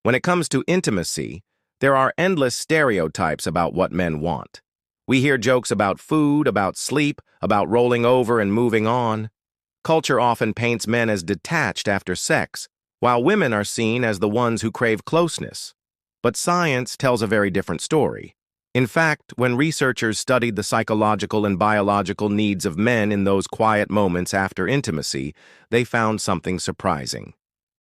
When it comes to intimacy, there are endless stereotypes about what men want. We hear jokes about food, about sleep, about rolling over and moving on. Culture often paints men as detached after sex, while women are seen as the ones who crave closeness. But science tells a very different story. In fact, when researchers studied the psychological and biological needs of men in those quiet moments after intimacy, they found something surprising.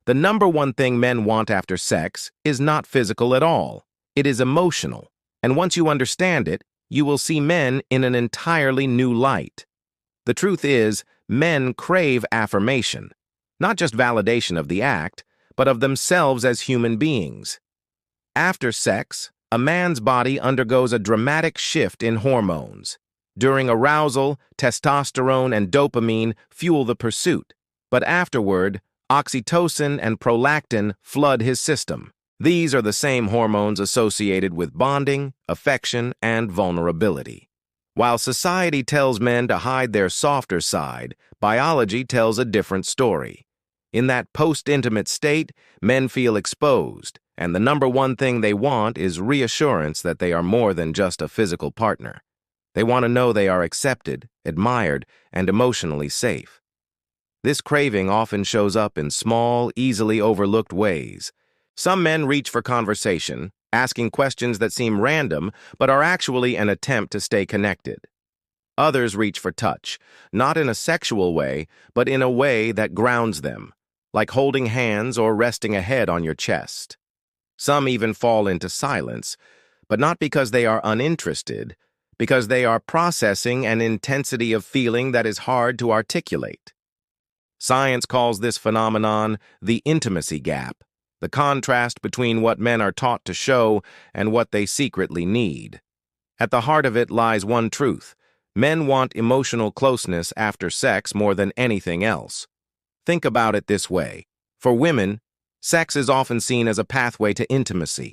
The number one thing men want after sex is not physical at all. It is emotional. And once you understand it, you will see men in an entirely new light. The truth is, men crave affirmation, not just validation of the act, but of themselves as human beings. After sex, a man's body undergoes a dramatic shift in hormones. During arousal, testosterone and dopamine fuel the pursuit, but afterward, oxytocin and prolactin flood his system. These are the same hormones associated with bonding, affection, and vulnerability. While society tells men to hide their softer side, biology tells a different story. In that post-intimate state, men feel exposed, and the number one thing they want is reassurance that they are more than just a physical partner. They want to know they are accepted, admired, and emotionally safe. This craving often shows up in small, easily overlooked ways. Some men reach for conversation, asking questions that seem random but are actually an attempt to stay connected. Others reach for touch, not in a sexual way, but in a way that grounds them, like holding hands or resting a head on your chest. Some even fall into silence, but not because they are uninterested, because they are processing an intensity of feeling that is hard to articulate. Science calls this phenomenon the intimacy gap, the contrast between what men are taught to show and what they secretly need. At the heart of it lies one truth: men want emotional closeness after sex more than anything else. Think about it this way. For women, sex is often seen as a pathway to intimacy.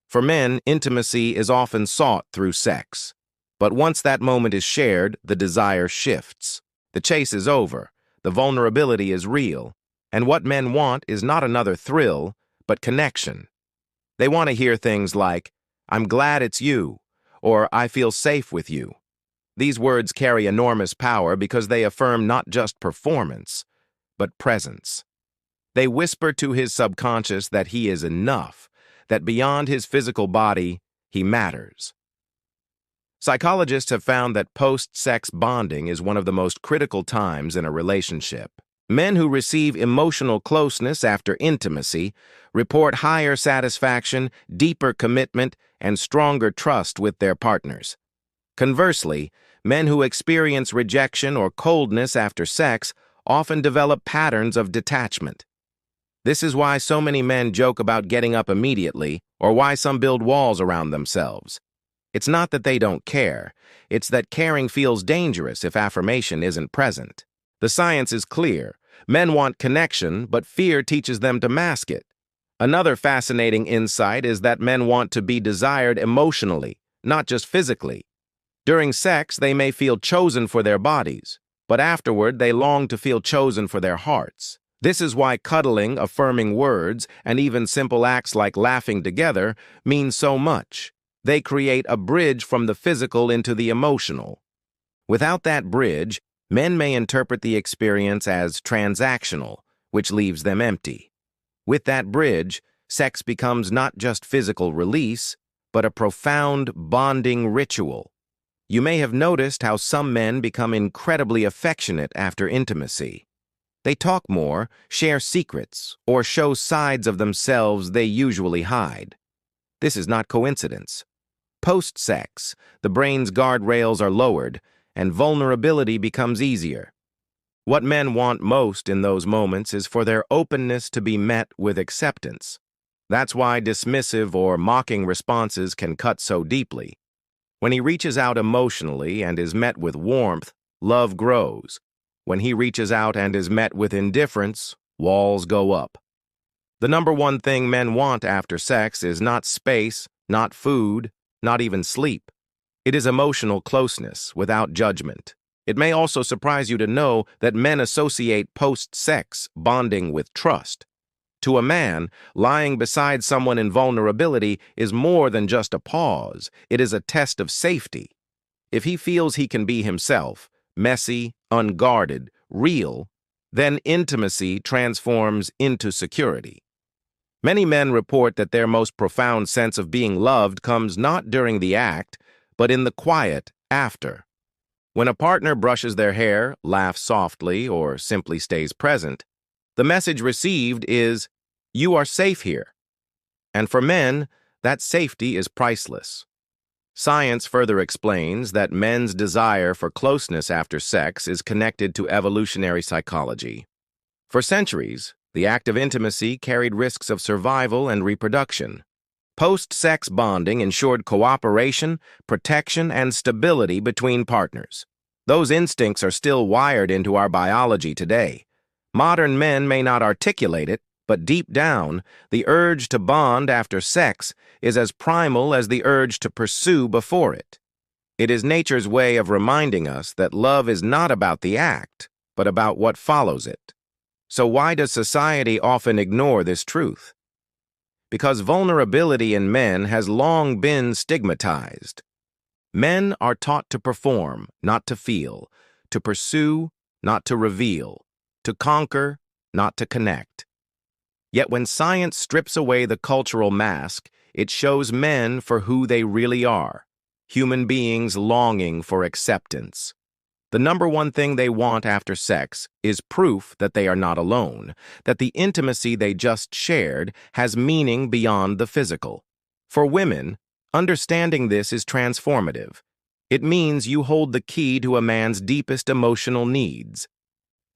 For men, intimacy is often sought through sex. But once that moment is shared, the desire shifts. The chase is over. The vulnerability is real. And what men want is not another thrill, but connection. They want to hear things like, "I'm glad it's you," or "I feel safe with you." These words carry enormous power because they affirm not just performance, but presence. They whisper to his subconscious that he is enough, that beyond his physical body, he matters. Psychologists have found that post-sex bonding is one of the most critical times in a relationship. Men who receive emotional closeness after intimacy report higher satisfaction, deeper commitment, and stronger trust with their partners. Conversely, men who experience rejection or coldness after sex often develop patterns of detachment. This is why so many men joke about getting up immediately, or why some build walls around themselves. It's not that they don't care, it's that caring feels dangerous if affirmation isn't present. The science is clear. Men want connection, but fear teaches them to mask it. Another fascinating insight is that men want to be desired emotionally, not just physically. During sex, they may feel chosen for their bodies, but afterward they long to feel chosen for their hearts. This is why cuddling, affirming words, and even simple acts like laughing together mean so much. They create a bridge from the physical into the emotional. Without that bridge, men may interpret the experience as transactional, which leaves them empty. With that bridge, sex becomes not just physical release, but a profound bonding ritual. You may have noticed how some men become incredibly affectionate after intimacy. They talk more, share secrets, or show sides of themselves they usually hide. This is not coincidence. Post-sex, the brain's guardrails are lowered, and vulnerability becomes easier. What men want most in those moments is for their openness to be met with acceptance. That's why dismissive or mocking responses can cut so deeply. When he reaches out emotionally and is met with warmth, love grows. When he reaches out and is met with indifference, walls go up. The number one thing men want after sex is not space, not food, not even sleep. It is emotional closeness without judgment. It may also surprise you to know that men associate post-sex bonding with trust. To a man, lying beside someone in vulnerability is more than just a pause. It is a test of safety. If he feels he can be himself, messy, unguarded, real, then intimacy transforms into security. Many men report that their most profound sense of being loved comes not during the act, but in the quiet after. When a partner brushes their hair, laughs softly, or simply stays present, the message received is, "You are safe here." And for men, that safety is priceless. Science further explains that men's desire for closeness after sex is connected to evolutionary psychology. For centuries, the act of intimacy carried risks of survival and reproduction. Post-sex bonding ensured cooperation, protection, and stability between partners. Those instincts are still wired into our biology today. Modern men may not articulate it, but deep down, the urge to bond after sex is as primal as the urge to pursue before it. It is nature's way of reminding us that love is not about the act, but about what follows it. So why does society often ignore this truth? Because vulnerability in men has long been stigmatized. Men are taught to perform, not to feel, to pursue, not to reveal, to conquer, not to connect. Yet when science strips away the cultural mask, it shows men for who they really are, human beings longing for acceptance. The number one thing they want after sex is proof that they are not alone, that the intimacy they just shared has meaning beyond the physical. For women, understanding this is transformative. It means you hold the key to a man's deepest emotional needs.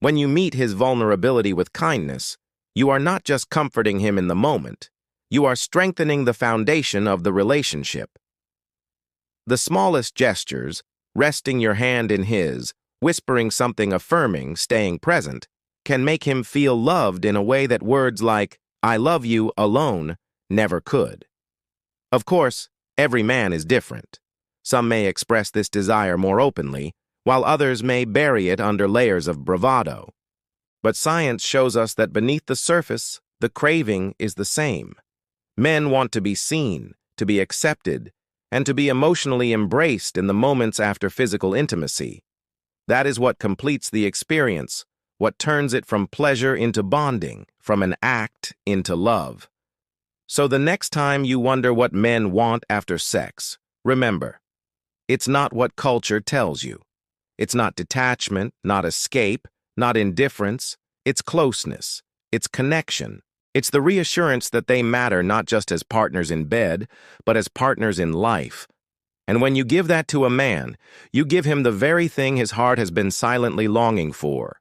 When you meet his vulnerability with kindness, you are not just comforting him in the moment, you are strengthening the foundation of the relationship. The smallest gestures, resting your hand in his, whispering something affirming, staying present, can make him feel loved in a way that words like, "I love you" alone never could. Of course, every man is different. Some may express this desire more openly, while others may bury it under layers of bravado. But science shows us that beneath the surface, the craving is the same. Men want to be seen, to be accepted, and to be emotionally embraced in the moments after physical intimacy. That is what completes the experience, what turns it from pleasure into bonding, from an act into love. So the next time you wonder what men want after sex, remember, it's not what culture tells you. It's not detachment, not escape, not indifference. It's closeness. It's connection. It's the reassurance that they matter not just as partners in bed, but as partners in life. And when you give that to a man, you give him the very thing his heart has been silently longing for,